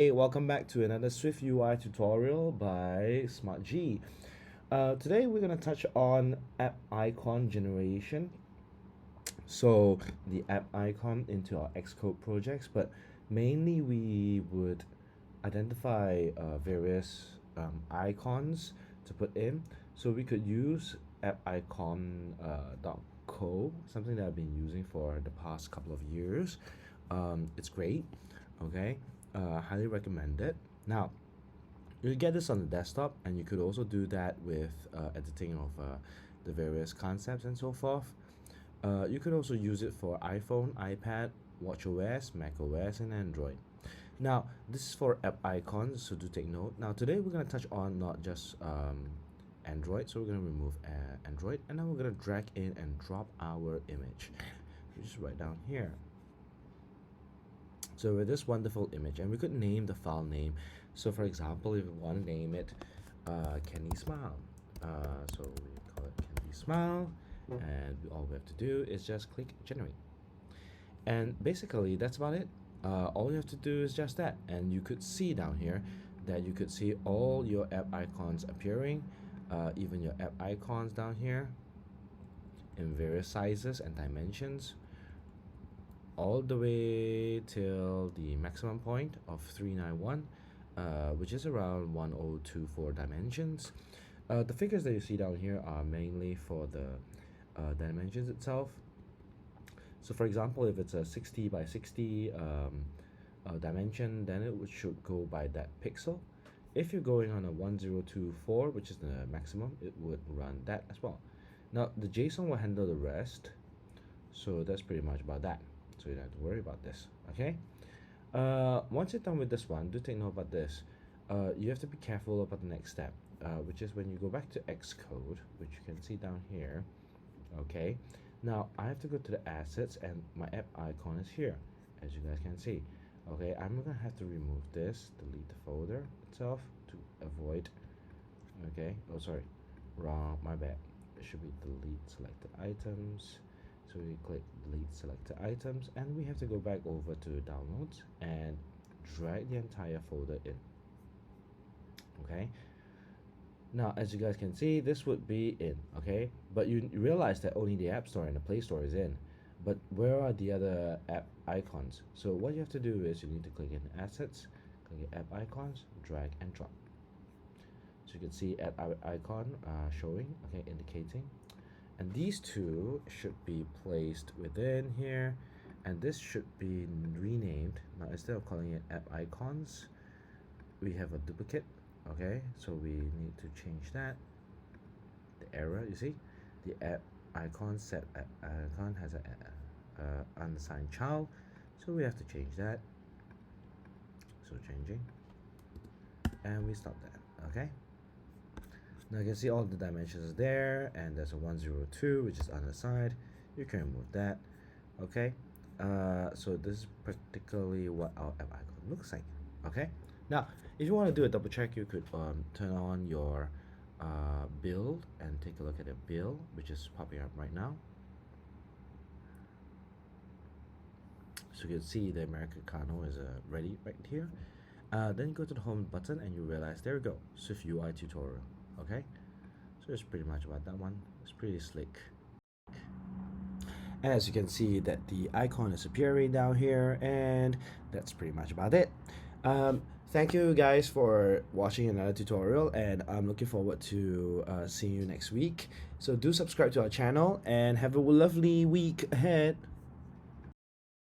Hey, welcome back to another SwiftUI tutorial by SmartG. Today we're going to touch on app icon generation. So the app icon into our Xcode projects, but mainly we would identify various icons to put in. So we could use appicon.co, something that I've been using for the past couple of years. It's great, okay? Highly recommend it. Now, you get this on the desktop, and you could also do that with editing of the various concepts and so forth. You could also use it for iPhone, iPad, watchOS, macOS, and Android. Now, this is for app icons, so do take note. Now, today we're going to touch on not just Android, so we're going to remove Android, and then we're going to drag in and drop our image. Just right down here. So with this wonderful image, and we could name the file name. So for example, if we want to name it Kenny Smile, so we call it Kenny Smile, and all we have to do is just click generate. And basically that's about it. All you have to do is just that, and you could see down here that you could see all your app icons appearing, even your app icons down here in various sizes and dimensions, all the way till the maximum point of 391, which is around 1024 dimensions. The figures that you see down here are mainly for the dimensions itself. So for example, if it's a 60 by 60 dimension, then it should go by that pixel. If you're going on a 1024, which is the maximum, it would run that as well. Now the JSON will handle the rest, so that's pretty much about that. So you don't have to worry about this, okay? Once you're done with this one, do take note about this. You have to be careful about the next step, which is when you go back to Xcode, which you can see down here, okay? Now, I have to go to the assets, and my app icon is here, as you guys can see. Okay, I'm gonna have to remove this, delete the folder itself to avoid, okay? Oh, sorry, wrong, my bad. It should be delete selected items. So we click delete selected items, and we have to go back over to downloads and drag the entire folder in. Okay, now as you guys can see, this would be in, okay, but you realize that only the App Store and the Play Store is in, but where are the other app icons? So what you have to do is you need to click in assets, click app icons, drag and drop. So you can see app icon showing, okay, indicating. And these two should be placed within here, and this should be renamed. Now instead of calling it app icons, we have a duplicate, okay? So we need to change that. The error, you see, the app icon set app icon has a unassigned child, so we have to change that. So changing, and we stop that, okay? Now you can see all the dimensions there, and there's a 102 which is on the side. You can remove that, okay? So this is practically what our app icon looks like, okay? Now if you want to do a double check, you could turn on your build and take a look at the build, which is popping up right now. So you can see the Americano is ready right here. Then you go to the home button and you realize, there we go, SwiftUI tutorial. Okay, so it's pretty much about that one. It's pretty slick. And as you can see that the icon is appearing down here, and that's pretty much about it. Thank you guys for watching another tutorial, and I'm looking forward to seeing you next week. So do subscribe to our channel and have a lovely week ahead.